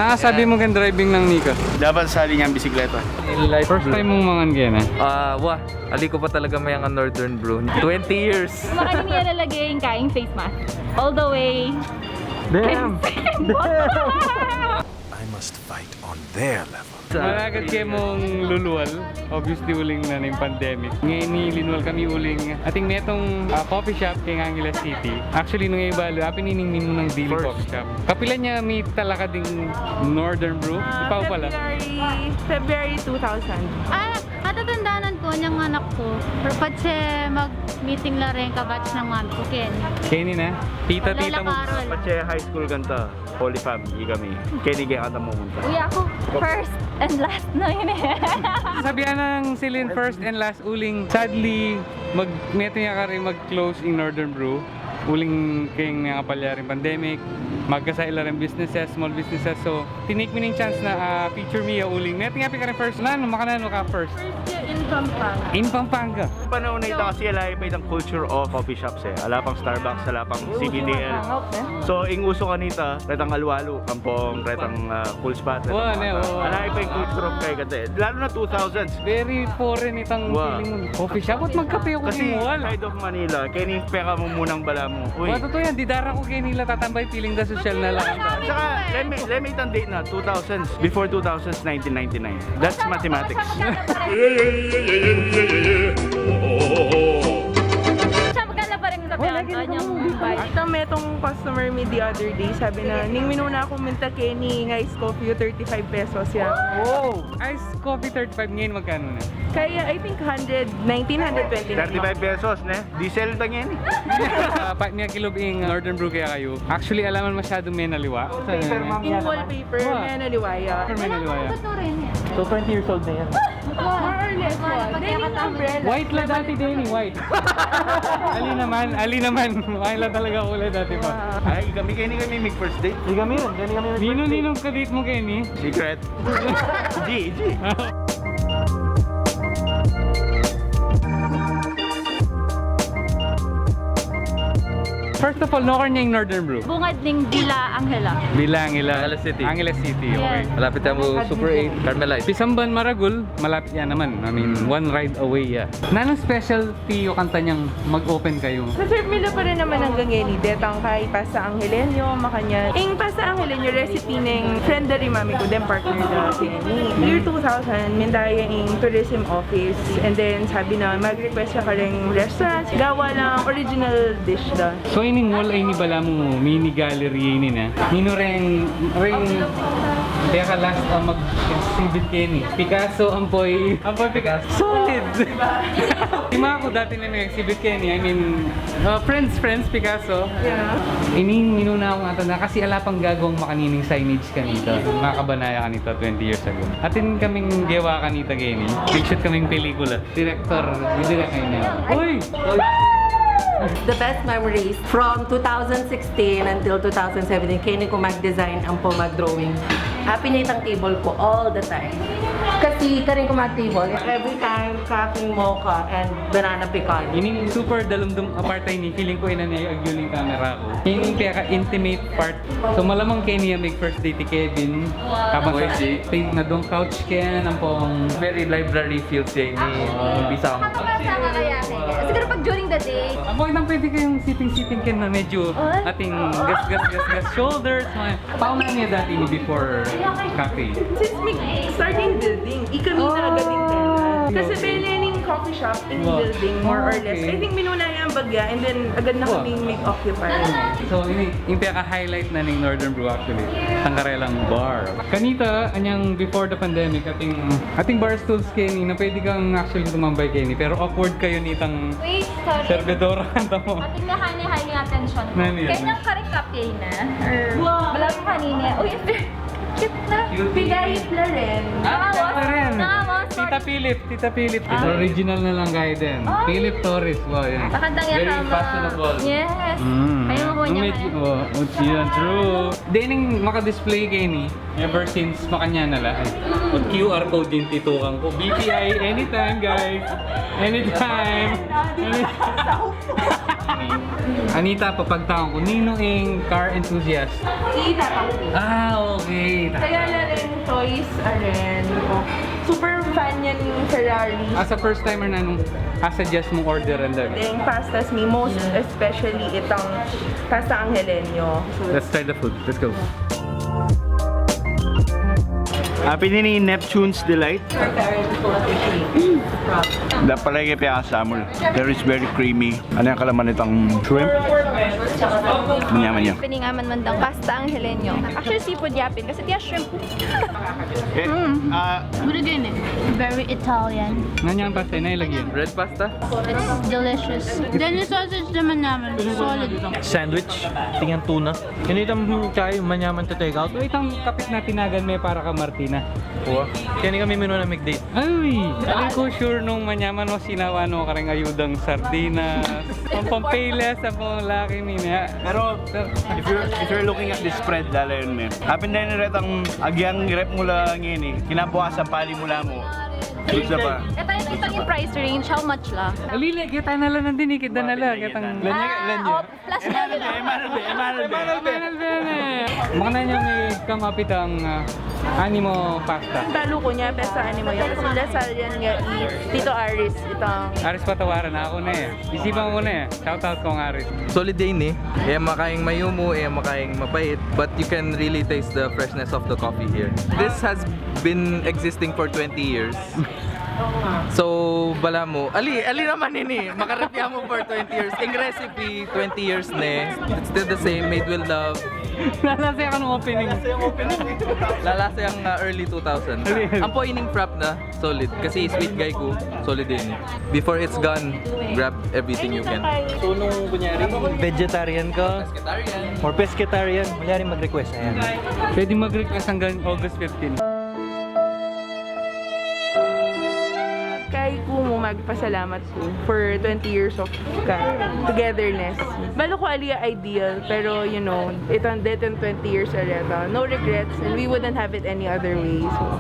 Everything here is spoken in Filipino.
Nakasabi mo kang driving ng Nika. Dapat sali niyang bisikleta. First time mong mangan kaya na? Wah, ali ko pa talaga may ang Northern Brew. 20 years. Makanya niya lalagay yung kaing face mask. All the way. Damn! I must fight on their level. Malagad kayo mong luluwal. Obviously, uling na yung pandemic. Ngayon ni Linwal kami uling ating netong coffee shop kay Angeles City. Actually, nung ibalo, pinining mo ng Daily Coffee Shop. Kapila niya may talaka ding Northern Brew. Ipaw pala. February 2000. Matatandaanan ko niyang anak ko. Patse mag-meeting la rin kabatch ng mami ko, Ken. Kenny na? Tita-tita mo. Lalakaral. Pache high school kanta. Holy Family kami. Kaya kaya kanta mo munta. Uy, ako first and last na yun eh. Sabihan ng silin first and last uling. Sadly, meto niya ka rin mag-close in Northern Brew. Uling kayong nga palyaring pandemic. Magkasaila rin businesses, small businesses. So, tinake mo ng chance na feature me uling. Meto nga ka rin first. Makanano ka first? In Pampanga. In Pampanga. Panahon na ito kasi alay pa itang culture of coffee shops eh. Ala pang Starbucks, ala pang CBDL. So, ing uso kanita, retang alwalo, kampong, retang cool spot. Alay pa yung culture of kay kate. Lalo na 2000s. Very foreign itang feeling mo. Coffee shop? Ba't magkape ako Kasi ni Wal? side of Manila, kaya peka mo munang bala mo. Uy. Totoo yan, didara ko kayo nila tatambay feeling the social na lang. Tsaka, let me itang date na, 2000s. Before 2000s, 1999. That's mathematics. Siya magkala pa rin natin kanyang buhay. Ito metong customer me the other day, sabi na, ning minuna akong minta Kenny ng ice coffee, 35 pesos yan. Oh! Ice coffee 35 ngayon magkano na? Kaya I think 119, 120 na. 35 pesos, ne? Diesel tang yan. Pack niya kilobing Northern Brew kaya kayo. Actually, alaman masyadong may naliwa. In wallpaper, may naliwaya. May naliwaya. Ito rin yan. So 20 years old na yan. More or less, Then yung umbrella. White lang dati din eh, white. Ali naman. White lang talaga kulay dati pa. Ay, kami kami make first date. Ninong ka date mo, Kenny? Secret. G. First of all, no niya yung Northern Brew. Bungad ng Dila Angela. Bilangila. Angeles City. Angeles City, okay. Malapit yan mo Super 8, Carmelite. Pisamban Maragul, malapit yan naman. I mean, one ride away ya. Nanong specialty yung kanta niyang mag-open kayo? Sa serve nila pa rin naman ang gangeni. Detang kay Pasa Angelenyo, Makanyan. Ing Pasa Angelenyo, recipe ng friend na rin mami ko, then partner na Kenny. Year 2000, mindaya ing tourism office. And then sabi na, mag-request siya ka rin restaurants. Gawa lang original dish da. So ining wall ay ni bala mo mini gallery ini na. Nino ring kaya ka last mag-exhibit Kenny. Picasso ampoy Picasso. Solid. Tima ako dati na nag-exhibit Kenny. I mean, friends Picasso. Yeah. Ining minuna ako nga na kasi ala pang gagawang makanining signage kanita. Makabanaya kanita 20 years ago. Atin kaming gawa kanita Kenny. Big shoot kaming pelikula. Director, didirect kayo na. Uy! The best memories from 2016 until 2017, kaya ko mag-design ang po mag-drawing. Happy na itang table ko all the time. Kasi karin ko mag-table, every time cracking mocha and banana pecan. Ining super dalumdum apartay ni feeling ko ina niya yung camera ko. Ining kaya intimate part. So malamang kay niya make first date ni Kevin. Habang sa na dong couch kaya nang pong Very library feel siya ni Bisa mo. Kapasama kaya kaya. Siguro pag during the day. Amo nang pwede kayong sitting ken na medyo ating gas shoulders. Pauna niya dati ni before Café. Since starting building, ikami na agad din kasi belening coffee shop in building, more or less. I think minuna yung bagya and then agad na kaming make-occupy. So, yung pinaka-highlight na ng Northern Brew actually, Tangkarelang Bar. Kanita, anyang before the pandemic, ating bar stools Kenny, na pwede kang actually tumambay Kenny, pero awkward kayo nitang Wait, sorry. servidora kanta mo. Ating na high attention ko. Nani yan? Kanyang karikapye na. Malaki kanina. Uy, cute na. Bigay na rin. Rin. Nakamos. Tita Philip. Original na lang kayo din. Ay. Philip Torres, wow yan. Pakandang yan Very tama. fashionable. Yes. Ayaw mo po niya Yan, true. Dining maka-display kayo ni, ever since makanya na lang. QR code yung titukan ko. BPI, anytime guys. Anytime. Anita, papagtaon ko. Nino ing car enthusiast. Kita pa. Okay. Kaya toys, aren. Super fan yan yung Ferrari. As a first timer na nung suggest mong order and then. Yung pastas me, most especially itong pasta anghelenyo. So, Let's try the food. Let's go. Pinili Neptune's Delight. Dapalay kay Asamul. There is very creamy. Ano yung kalaman nitong shrimp? Manyaman niya. Piningaman man daw pasta ang helenyo. Actually, seafood yapin kasi tiya shrimp. Good again eh. Very Italian. Nanyang pasta na ilagyan. Red pasta? It's delicious. Then yung sausage naman namin, solid. Sandwich, tingnan tuna. Kinitam kayo manyaman to take out. So itang kapit na tinagan may para ka Martina. Kuha. Kaya kami menu na McDate. Ay! Alam ko sure nung manyaman mo sinawa no kareng ayudang sardinas. Ang pampaylas sa pong laki niya. Pero if you're looking at this spread dala yun me. Hapin na yun retang agyang rep mula ngini. Kinabukasan pali mula mo. Isa pa. Ito yung price range, how much la? Alili, kita na lang din kita na lang. Kitang Plus level. Makana niya may kamapit ang animo pasta. Talo ko niya, besta animo yan. Kasi lasal yan nga Tito Aris. Itong Aris patawaran ako na eh. Isipan ko na eh. Shout out ko ang Aris. Solid din eh. Makaing mayumo, makaing mapait. But you can really taste the freshness of the coffee here. This has been existing for 20 years. So, bala mo. Ali naman ini. Makarepya mo for 20 years. Ang recipe, 20 years na. It's still the same, made with love. Lalasa ka ng opening. Lalasa yung early 2000. Ang po ining frap na, solid. Kasi sweet guy ko, solid din. Before it's gone, grab everything you can. So nung kunyari, vegetarian ka or pescatarian, kunyari mag-request. Ayan. Pwede mag-request hanggang August 15. kay ko mo magpasalamat ko for 20 years of togetherness. Balo ko ali ideal, pero you know, ito ang 20 years already. No regrets and we wouldn't have it any other way. So,